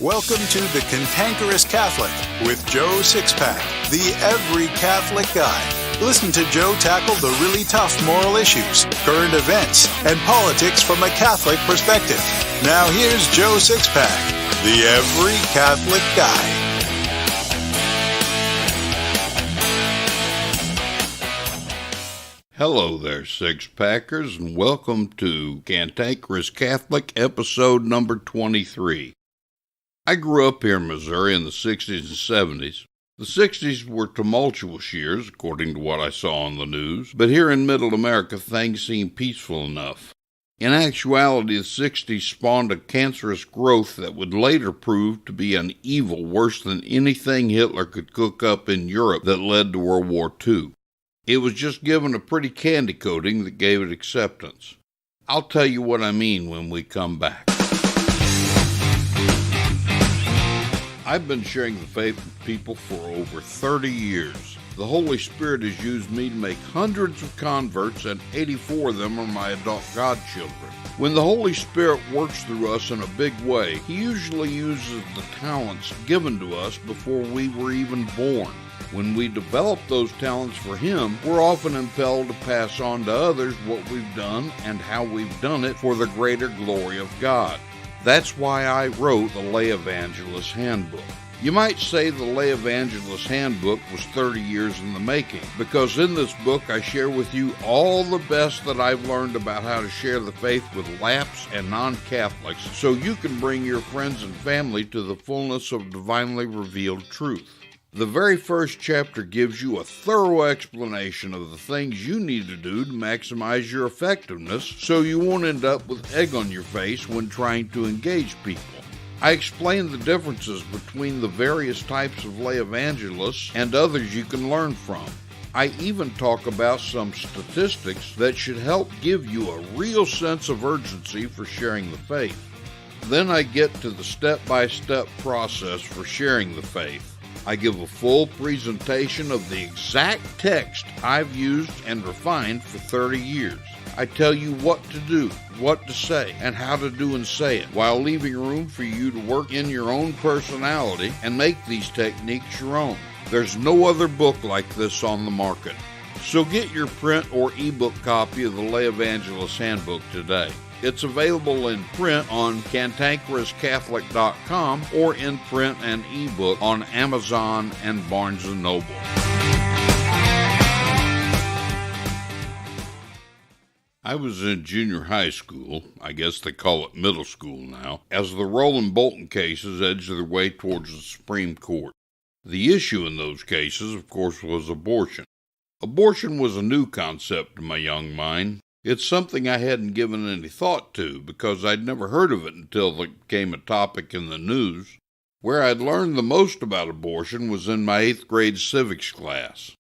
Welcome to The Cantankerous Catholic with Joe Sixpack, the every Catholic guy. Listen to Joe tackle the really tough moral issues, current events, and politics from a Catholic perspective. Now here's Joe Sixpack, the every Catholic guy. Hello there, Six-Packers, and welcome to Cantankerous Catholic, episode number 23. I grew up here in Missouri in the 60s and 70s. The 60s were tumultuous years, according to what I saw on the news, but here in Middle America, things seemed peaceful enough. In actuality, the 60s spawned a cancerous growth that would later prove to be an evil worse than anything Hitler could cook up in Europe that led to World War II. It was just given a pretty candy coating that gave it acceptance. I'll tell you what I mean when we come back. I've been sharing the faith with people for over 30 years. The Holy Spirit has used me to make hundreds of converts, and 84 of them are my adult godchildren. When the Holy Spirit works through us in a big way, He usually uses the talents given to us before we were even born. When we develop those talents for Him, we're often impelled to pass on to others what we've done and how we've done it for the greater glory of God. That's why I wrote the Lay Evangelist Handbook. You might say the Lay Evangelist Handbook was 30 years in the making, because in this book I share with you all the best that I've learned about how to share the faith with lapsed and non-Catholics, so you can bring your friends and family to the fullness of divinely revealed truth. The very first chapter gives you a thorough explanation of the things you need to do to maximize your effectiveness so you won't end up with egg on your face when trying to engage people. I explain the differences between the various types of lay evangelists and others you can learn from. I even talk about some statistics that should help give you a real sense of urgency for sharing the faith. Then I get to the step-by-step process for sharing the faith. I give a full presentation of the exact text I've used and refined for 30 years. I tell you what to do, what to say, and how to do and say it, while leaving room for you to work in your own personality and make these techniques your own. There's no other book like this on the market. So get your print or ebook copy of the Lay Evangelist Handbook today. It's available in print on cantankerouscatholic.com or in print and ebook on Amazon and Barnes & Noble. I was in junior high school, I guess they call it middle school now, as the Roland Bolton cases edged their way towards the Supreme Court. The issue in those cases, of course, was abortion. Abortion was a new concept to my young mind. It's something I hadn't given any thought to because I'd never heard of it until it became a topic in the news. Where I'd learned the most about abortion was in my 8th grade civics class.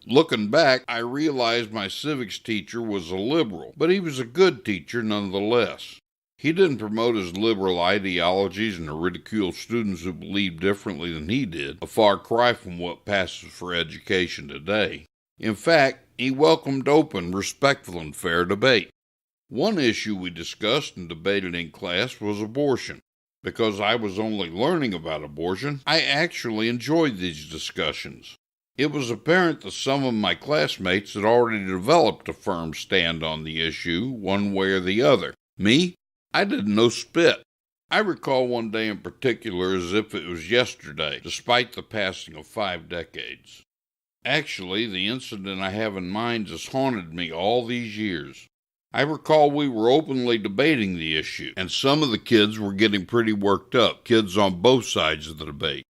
Looking back, I realized my civics teacher was a liberal, but he was a good teacher nonetheless. He didn't promote his liberal ideologies and ridicule students who believed differently than he did, a far cry from what passes for education today. In fact, he welcomed open, respectful, and fair debate. One issue we discussed and debated in class was abortion. Because I was only learning about abortion, I actually enjoyed these discussions. It was apparent that some of my classmates had already developed a firm stand on the issue, one way or the other. Me? I didn't know spit. I recall one day in particular as if it was yesterday, despite the passing of 5 decades. Actually, the incident I have in mind has haunted me all these years. I recall we were openly debating the issue, and some of the kids were getting pretty worked up, kids on both sides of the debate.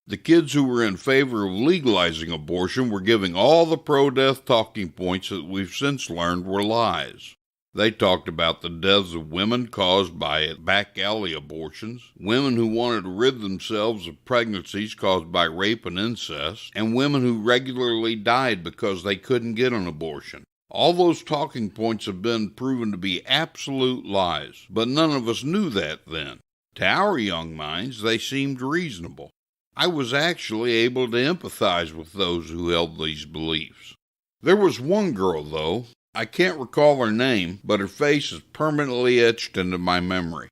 The kids who were in favor of legalizing abortion were giving all the pro-death talking points that we've since learned were lies. They talked about the deaths of women caused by back alley abortions, women who wanted to rid themselves of pregnancies caused by rape and incest, and women who regularly died because they couldn't get an abortion. All those talking points have been proven to be absolute lies, but none of us knew that then. To our young minds, they seemed reasonable. I was actually able to empathize with those who held these beliefs. There was one girl, though. I can't recall her name, but her face is permanently etched into my memory.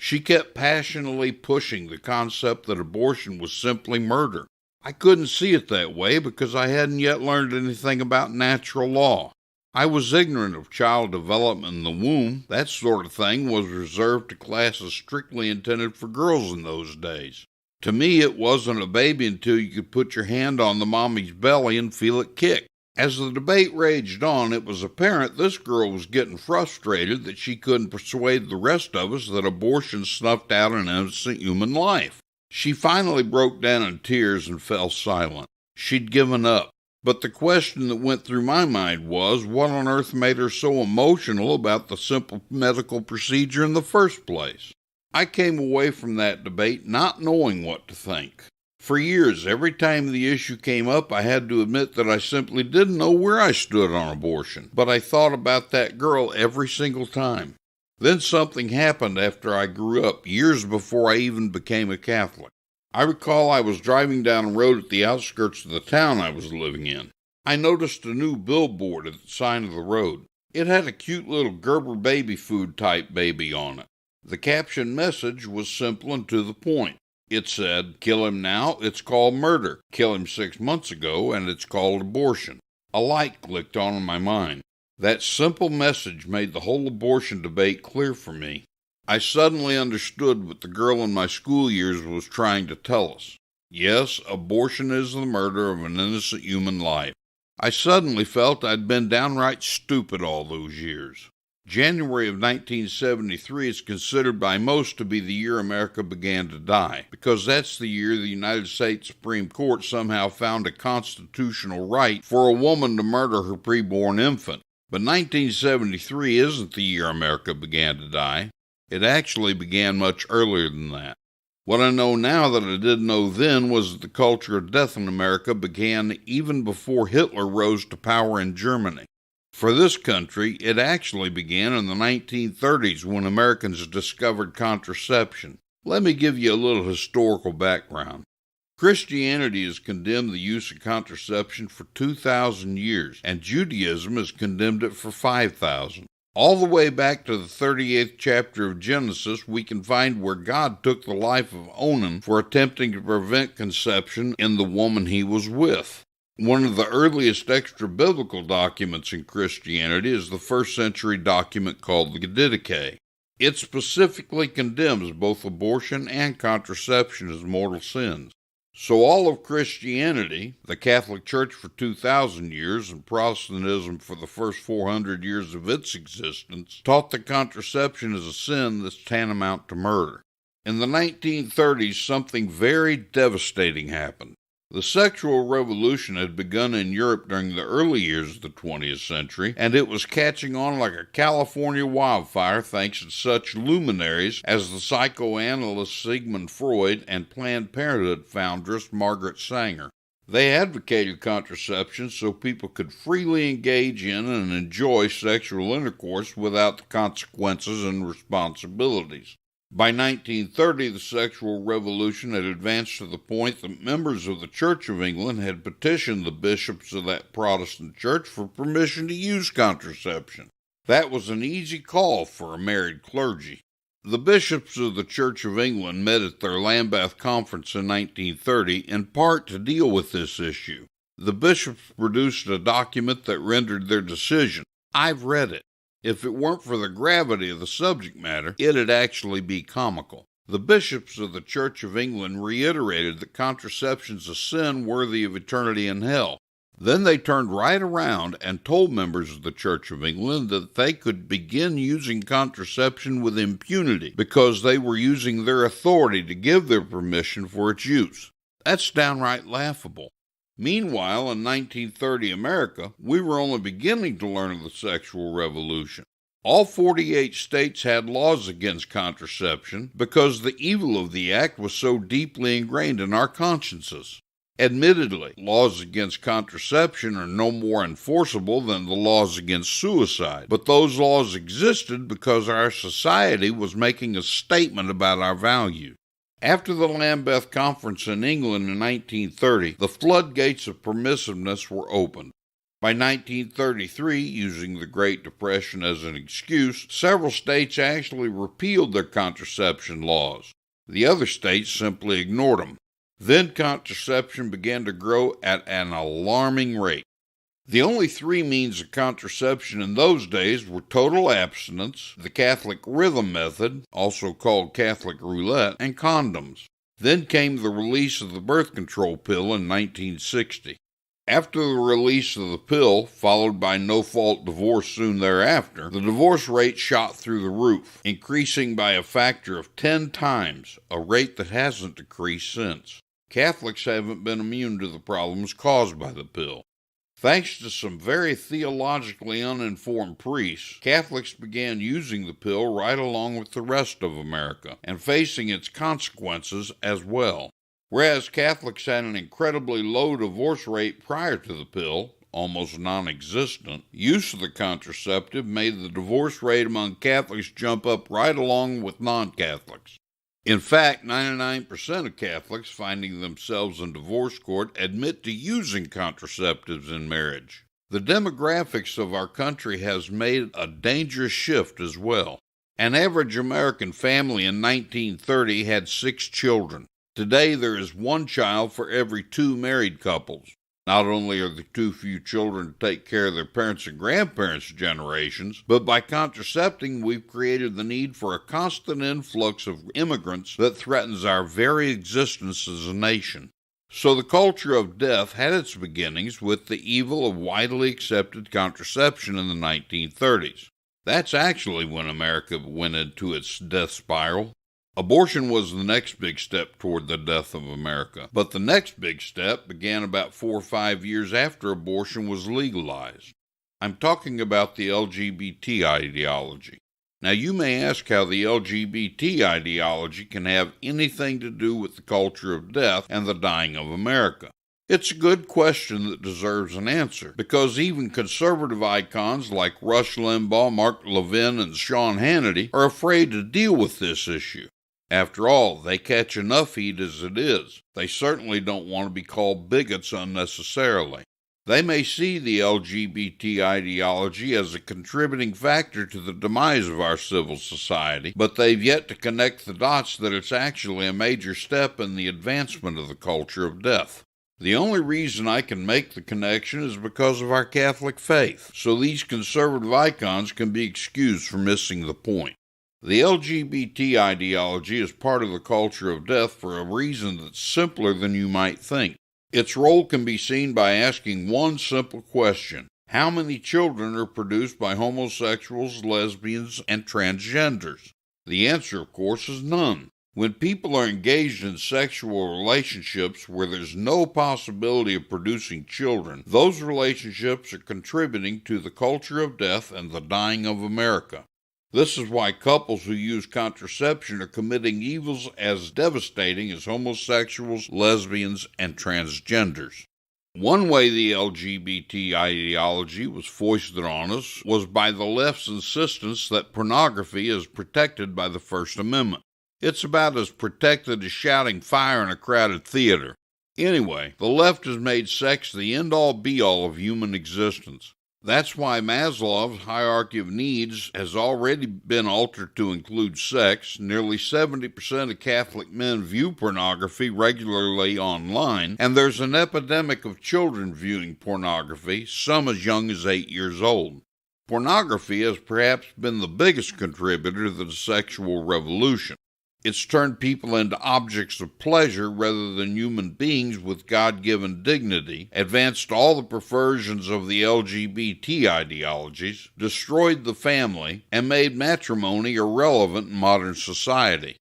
She kept passionately pushing the concept that abortion was simply murder. I couldn't see it that way because I hadn't yet learned anything about natural law. I was ignorant of child development in the womb. That sort of thing was reserved to classes strictly intended for girls in those days. To me, it wasn't a baby until you could put your hand on the mommy's belly and feel it kick. As the debate raged on, it was apparent this girl was getting frustrated that she couldn't persuade the rest of us that abortion snuffed out an innocent human life. She finally broke down in tears and fell silent. She'd given up. But the question that went through my mind was, what on earth made her so emotional about the simple medical procedure in the first place? I came away from that debate not knowing what to think. For years, every time the issue came up, I had to admit that I simply didn't know where I stood on abortion, but I thought about that girl every single time. Then something happened after I grew up, years before I even became a Catholic. I recall I was driving down a road at the outskirts of the town I was living in. I noticed a new billboard at the side of the road. It had a cute little Gerber baby food type baby on it. The caption message was simple and to the point. It said, "Kill him now, it's called murder. Kill him 6 months ago, and it's called abortion." A light clicked on in my mind. That simple message made the whole abortion debate clear for me. I suddenly understood what the girl in my school years was trying to tell us. Yes, abortion is the murder of an innocent human life. I suddenly felt I'd been downright stupid all those years. January of 1973 is considered by most to be the year America began to die, because that's the year the United States Supreme Court somehow found a constitutional right for a woman to murder her preborn infant. But 1973 isn't the year America began to die. It actually began much earlier than that. What I know now that I didn't know then was that the culture of death in America began even before Hitler rose to power in Germany. For this country, it actually began in the 1930s when Americans discovered contraception. Let me give you a little historical background. Christianity has condemned the use of contraception for 2,000 years, and Judaism has condemned it for 5,000. All the way back to the 38th chapter of Genesis, we can find where God took the life of Onan for attempting to prevent conception in the woman he was with. One of the earliest extra-biblical documents in Christianity is the first-century document called the Didache. It specifically condemns both abortion and contraception as mortal sins. So all of Christianity, the Catholic Church for 2,000 years and Protestantism for the first 400 years of its existence, taught that contraception is a sin that's tantamount to murder. In the 1930s, something very devastating happened. The sexual revolution had begun in Europe during the early years of the 20th century, and it was catching on like a California wildfire thanks to such luminaries as the psychoanalyst Sigmund Freud and Planned Parenthood foundress Margaret Sanger. They advocated contraception so people could freely engage in and enjoy sexual intercourse without the consequences and responsibilities. By 1930, the sexual revolution had advanced to the point that members of the Church of England had petitioned the bishops of that Protestant church for permission to use contraception. That was an easy call for a married clergy. The bishops of the Church of England met at their Lambeth Conference in 1930 in part to deal with this issue. The bishops produced a document that rendered their decision. I've read it. If it weren't for the gravity of the subject matter, it'd actually be comical. The bishops of the Church of England reiterated that contraception's a sin worthy of eternity in hell. Then they turned right around and told members of the Church of England that they could begin using contraception with impunity because they were using their authority to give their permission for its use. That's downright laughable. Meanwhile, in 1930 America, we were only beginning to learn of the sexual revolution. All 48 states had laws against contraception because the evil of the act was so deeply ingrained in our consciences. Admittedly, laws against contraception are no more enforceable than the laws against suicide, but those laws existed because our society was making a statement about our values. After the Lambeth Conference in England in 1930, the floodgates of permissiveness were opened. By 1933, using the Great Depression as an excuse, several states actually repealed their contraception laws. The other states simply ignored them. Then contraception began to grow at an alarming rate. The only three means of contraception in those days were total abstinence, the Catholic rhythm method, also called Catholic roulette, and condoms. Then came the release of the birth control pill in 1960. After the release of the pill, followed by no-fault divorce soon thereafter, the divorce rate shot through the roof, increasing by a factor of 10 times, a rate that hasn't decreased since. Catholics haven't been immune to the problems caused by the pill. Thanks to some very theologically uninformed priests, Catholics began using the pill right along with the rest of America, and facing its consequences as well. Whereas Catholics had an incredibly low divorce rate prior to the pill, almost non-existent, use of the contraceptive made the divorce rate among Catholics jump up right along with non-Catholics. In fact, 99% of Catholics finding themselves in divorce court admit to using contraceptives in marriage. The demographics of our country has made a dangerous shift as well. An average American family in 1930 had 6 children. Today, there is 1 child for every 2 married couples. Not only are there too few children to take care of their parents' and grandparents' generations, but by contracepting, we've created the need for a constant influx of immigrants that threatens our very existence as a nation. So the culture of death had its beginnings with the evil of widely accepted contraception in the 1930s. That's actually when America went into its death spiral. Abortion was the next big step toward the death of America, but the next big step began about 4 or 5 years after abortion was legalized. I'm talking about the LGBT ideology. Now you may ask how the LGBT ideology can have anything to do with the culture of death and the dying of America. It's a good question that deserves an answer, because even conservative icons like Rush Limbaugh, Mark Levin, and Sean Hannity are afraid to deal with this issue. After all, they catch enough heat as it is. They certainly don't want to be called bigots unnecessarily. They may see the LGBT ideology as a contributing factor to the demise of our civil society, but they've yet to connect the dots that it's actually a major step in the advancement of the culture of death. The only reason I can make the connection is because of our Catholic faith, so these conservative icons can be excused for missing the point. The LGBT ideology is part of the culture of death for a reason that's simpler than you might think. Its role can be seen by asking one simple question: how many children are produced by homosexuals, lesbians, and transgenders? The answer, of course, is none. When people are engaged in sexual relationships where there's no possibility of producing children, those relationships are contributing to the culture of death and the dying of America. This is why couples who use contraception are committing evils as devastating as homosexuals, lesbians, and transgenders. One way the LGBT ideology was foisted on us was by the left's insistence that pornography is protected by the First Amendment. It's about as protected as shouting fire in a crowded theater. Anyway, the left has made sex the end-all be-all of human existence. That's why Maslow's hierarchy of needs has already been altered to include sex. Nearly 70% of Catholic men view pornography regularly online, and there's an epidemic of children viewing pornography, some as young as 8 years old. Pornography has perhaps been the biggest contributor to the sexual revolution. It's turned people into objects of pleasure rather than human beings with God-given dignity, advanced all the perversions of the LGBT ideologies, destroyed the family, and made matrimony irrelevant in modern society.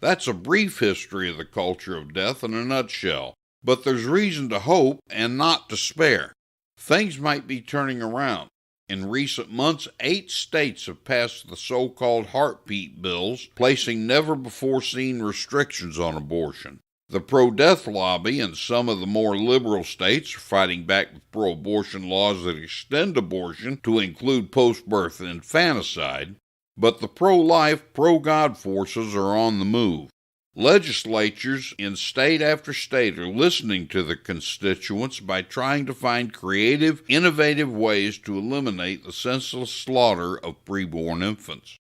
That's a brief history of the culture of death in a nutshell, but there's reason to hope and not despair. Things might be turning around. In recent months, 8 states have passed the so-called heartbeat bills, placing never-before-seen restrictions on abortion. The pro-death lobby in some of the more liberal states are fighting back with pro-abortion laws that extend abortion to include post-birth infanticide, but the pro-life, pro-God forces are on the move. Legislatures in state after state are listening to their constituents by trying to find creative, innovative ways to eliminate the senseless slaughter of preborn infants.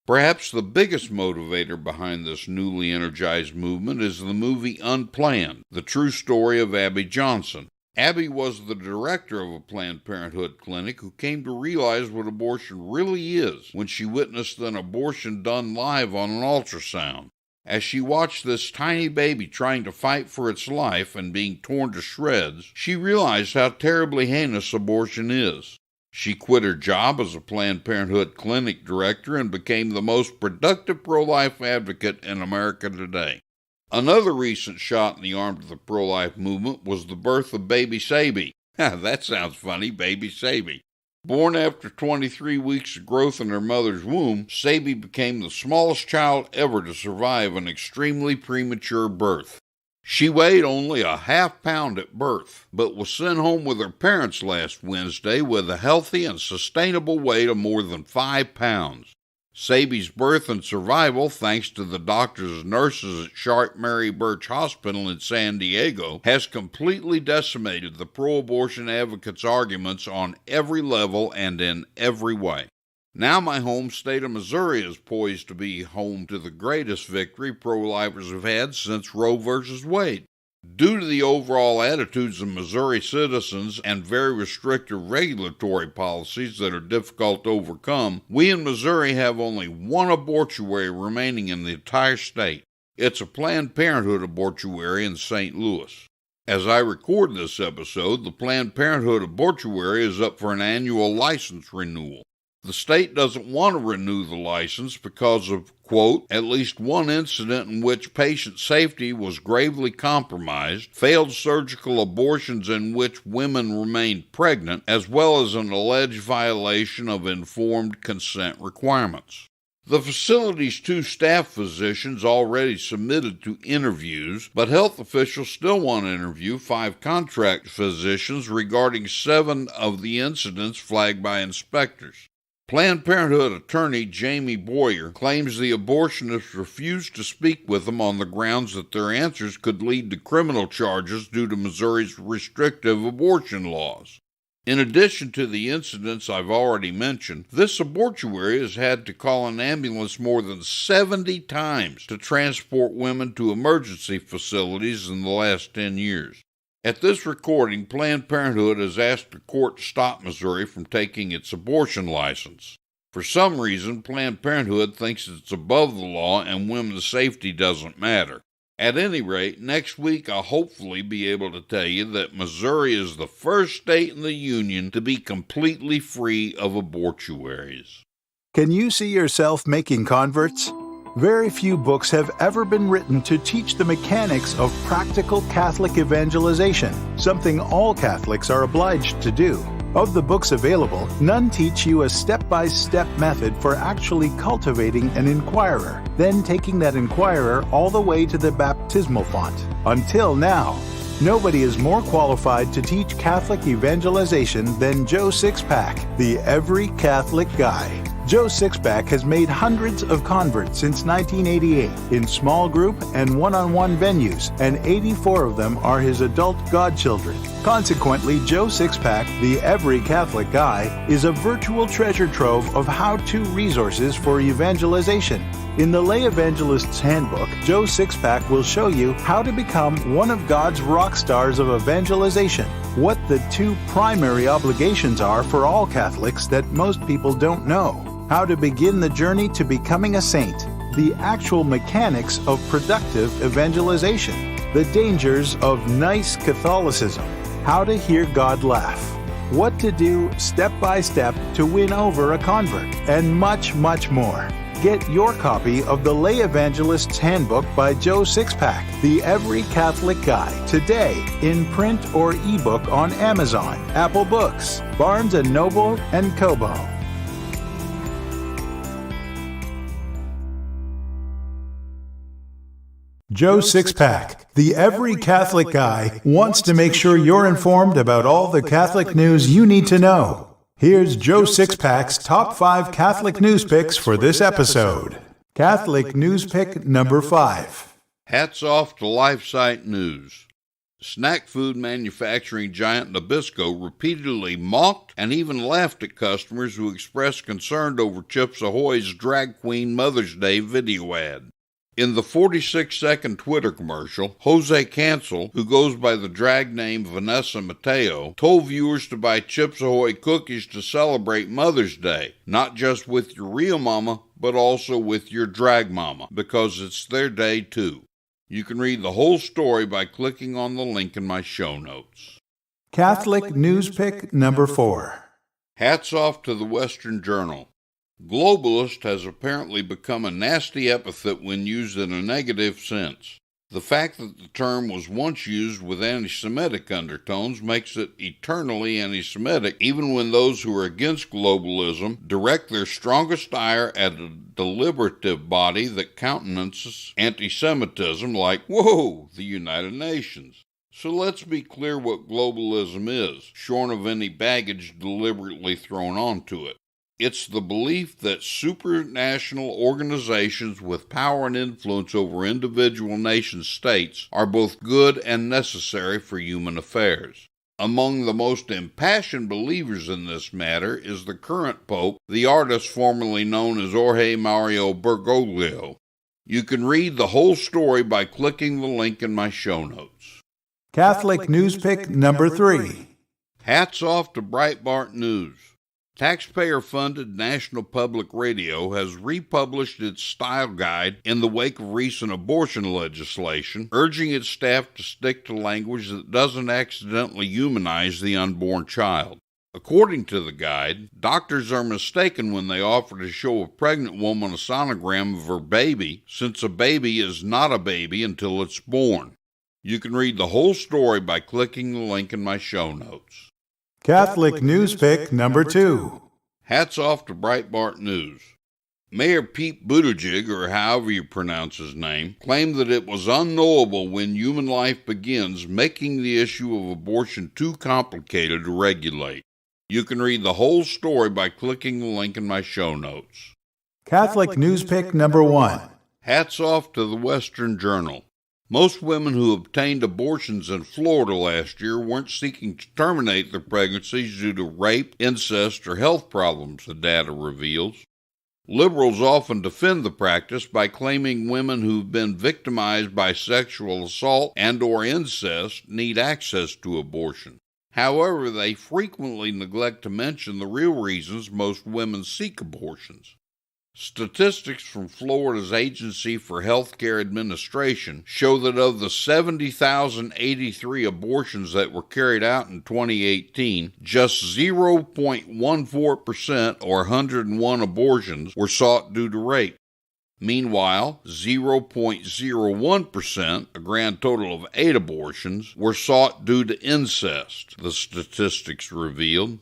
Perhaps the biggest motivator behind this newly energized movement is the movie Unplanned, the true story of Abby Johnson. Abby was the director of a Planned Parenthood clinic who came to realize what abortion really is when she witnessed an abortion done live on an ultrasound. As she watched this tiny baby trying to fight for its life and being torn to shreds, she realized how terribly heinous abortion is. She quit her job as a Planned Parenthood clinic director and became the most productive pro-life advocate in America today. Another recent shot in the arm to the pro-life movement was the birth of baby Sabi. That sounds funny, baby Sabi. Born after 23 weeks of growth in her mother's womb, Sabi became the smallest child ever to survive an extremely premature birth. She weighed only a half-pound at birth, but was sent home with her parents last Wednesday with a healthy and sustainable weight of more than 5 pounds. Sabi's birth and survival, thanks to the doctors and nurses at Sharp Mary Birch Hospital in San Diego, has completely decimated the pro-abortion advocates' arguments on every level and in every way. Now my home state of Missouri is poised to be home to the greatest victory pro-lifers have had since Roe v. Wade. Due to the overall attitudes of Missouri citizens and very restrictive regulatory policies that are difficult to overcome, we in Missouri have only one abortuary remaining in the entire state. It's a Planned Parenthood abortuary in St. Louis. As I record this episode, the Planned Parenthood abortuary is up for an annual license renewal. The state doesn't want to renew the license because of, quote, at least one incident in which patient safety was gravely compromised, failed surgical abortions in which women remained pregnant, as well as an alleged violation of informed consent requirements. The facility's 2 staff physicians already submitted to interviews, but health officials still want to interview 5 contract physicians regarding 7 of the incidents flagged by inspectors. Planned Parenthood attorney Jamie Boyer claims the abortionists refused to speak with them on the grounds that their answers could lead to criminal charges due to Missouri's restrictive abortion laws. In addition to the incidents I've already mentioned, this abortuary has had to call an ambulance more than 70 times to transport women to emergency facilities in the last 10 years. At this recording, Planned Parenthood has asked the court to stop Missouri from taking its abortion license. For some reason, Planned Parenthood thinks it's above the law and women's safety doesn't matter. At any rate, next week I'll hopefully be able to tell you that Missouri is the first state in the union to be completely free of abortuaries. Can you see yourself making converts? Very few books have ever been written to teach the mechanics of practical Catholic evangelization, something all Catholics are obliged to do. Of the books available, none teach you a step-by-step method for actually cultivating an inquirer, then taking that inquirer all the way to the baptismal font. Until now, nobody is more qualified to teach Catholic evangelization than Joe Sixpack, the Every Catholic Guy. Joe Sixpack has made hundreds of converts since 1988 in small group and one-on-one venues, and 84 of them are his adult godchildren. Consequently, Joe Sixpack, the Every Catholic Guy, is a virtual treasure trove of how-to resources for evangelization. In the Lay Evangelist's Handbook, Joe Sixpack will show you how to become one of God's rock stars of evangelization, what the 2 primary obligations are for all Catholics that most people don't know, how to begin the journey to becoming a saint, the actual mechanics of productive evangelization, the dangers of nice Catholicism, how to hear God laugh, what to do step by step to win over a convert, and much, much more. Get your copy of the Lay Evangelist's Handbook by Joe Sixpack, the Every Catholic Guy, today in print or ebook on Amazon, Apple Books, Barnes & Noble, and Kobo. Joe Sixpack, the Every Catholic Guy, wants to make sure you're informed about all the Catholic news you need to know. Here's Joe Sixpack's top 5 Catholic news picks for this episode. Catholic news pick number 5. Hats off to LifeSite News. Snack food manufacturing giant Nabisco repeatedly mocked and even laughed at customers who expressed concern over Chips Ahoy's Drag Queen Mother's Day video ad. In the 46-second Twitter commercial, Jose Cancel, who goes by the drag name Vanessa Mateo, told viewers to buy Chips Ahoy cookies to celebrate Mother's Day, not just with your real mama, but also with your drag mama, because it's their day too. You can read the whole story by clicking on the link in my show notes. Catholic News Pick number 4. Hats off to the Western Journal. Globalist has apparently become a nasty epithet when used in a negative sense. The fact that the term was once used with anti-Semitic undertones makes it eternally anti-Semitic, even when those who are against globalism direct their strongest ire at a deliberative body that countenances anti-Semitism like, whoa, the United Nations. So let's be clear what globalism is, shorn of any baggage deliberately thrown onto it. It's the belief that supranational organizations with power and influence over individual nation-states are both good and necessary for human affairs. Among the most impassioned believers in this matter is the current Pope, the artist formerly known as Jorge Mario Bergoglio. You can read the whole story by clicking the link in my show notes. Catholic News Pick number 3. Hats off to Breitbart News. Taxpayer-funded National Public Radio has republished its style guide in the wake of recent abortion legislation, urging its staff to stick to language that doesn't accidentally humanize the unborn child. According to the guide, doctors are mistaken when they offer to show a pregnant woman a sonogram of her baby, since a baby is not a baby until it's born. You can read the whole story by clicking the link in my show notes. Catholic News Pick number 2. Hats off to Breitbart News. Mayor Pete Buttigieg, or however you pronounce his name, claimed that it was unknowable when human life begins, making the issue of abortion too complicated to regulate. You can read the whole story by clicking the link in my show notes. Catholic News Pick number 1. Hats off to the Western Journal. Most women who obtained abortions in Florida last year weren't seeking to terminate their pregnancies due to rape, incest, or health problems, the data reveals. Liberals often defend the practice by claiming women who've been victimized by sexual assault and/or incest need access to abortion. However, they frequently neglect to mention the real reasons most women seek abortions. Statistics from Florida's Agency for Healthcare Administration show that of the 70,083 abortions that were carried out in 2018, just 0.14%, or 101 abortions, were sought due to rape. Meanwhile, 0.01%, a grand total of 8 abortions, were sought due to incest, the statistics revealed.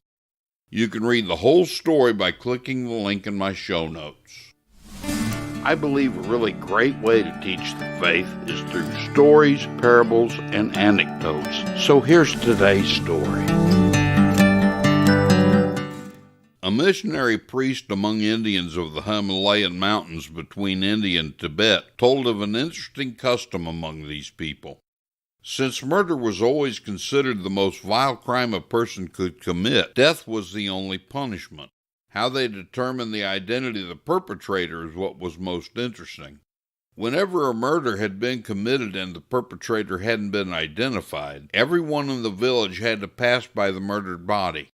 You can read the whole story by clicking the link in my show notes. I believe a really great way to teach the faith is through stories, parables, and anecdotes. So here's today's story. A missionary priest among Indians of the Himalayan mountains between India and Tibet told of an interesting custom among these people. Since murder was always considered the most vile crime a person could commit, death was the only punishment. How they determined the identity of the perpetrator is what was most interesting. Whenever a murder had been committed and the perpetrator hadn't been identified, everyone in the village had to pass by the murdered body.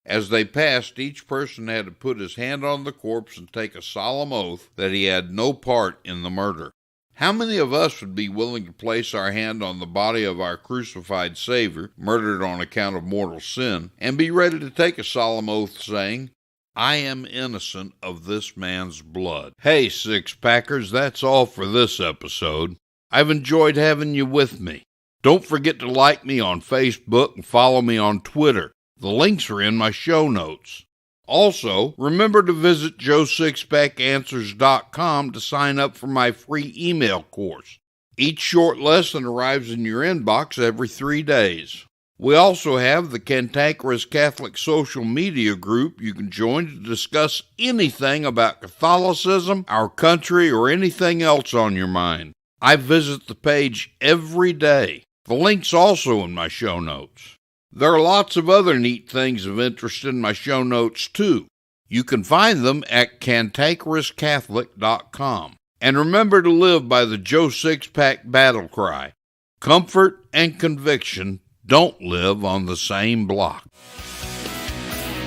As they passed, each person had to put his hand on the corpse and take a solemn oath that he had no part in the murder. How many of us would be willing to place our hand on the body of our crucified Savior, murdered on account of mortal sin, and be ready to take a solemn oath saying, I am innocent of this man's blood? Hey, Sixpackers, that's all for this episode. I've enjoyed having you with me. Don't forget to like me on Facebook and follow me on Twitter. The links are in my show notes. Also, remember to visit joesixpackanswers.com to sign up for my free email course. Each short lesson arrives in your inbox every 3 days. We also have the Cantankerous Catholic social media group you can join to discuss anything about Catholicism, our country, or anything else on your mind. I visit the page every day. The link's also in my show notes. There are lots of other neat things of interest in my show notes, too. You can find them at cantankerouscatholic.com. And remember to live by the Joe Sixpack battle cry. Comfort and conviction don't live on the same block.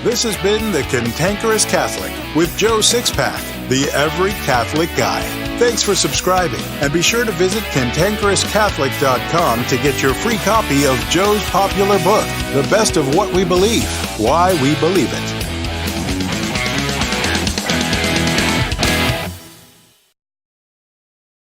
This has been The Cantankerous Catholic with Joe Sixpack, the Every Catholic Guy. Thanks for subscribing, and be sure to visit cantankerouscatholic.com to get your free copy of Joe's popular book, The Best of What We Believe, Why We Believe It.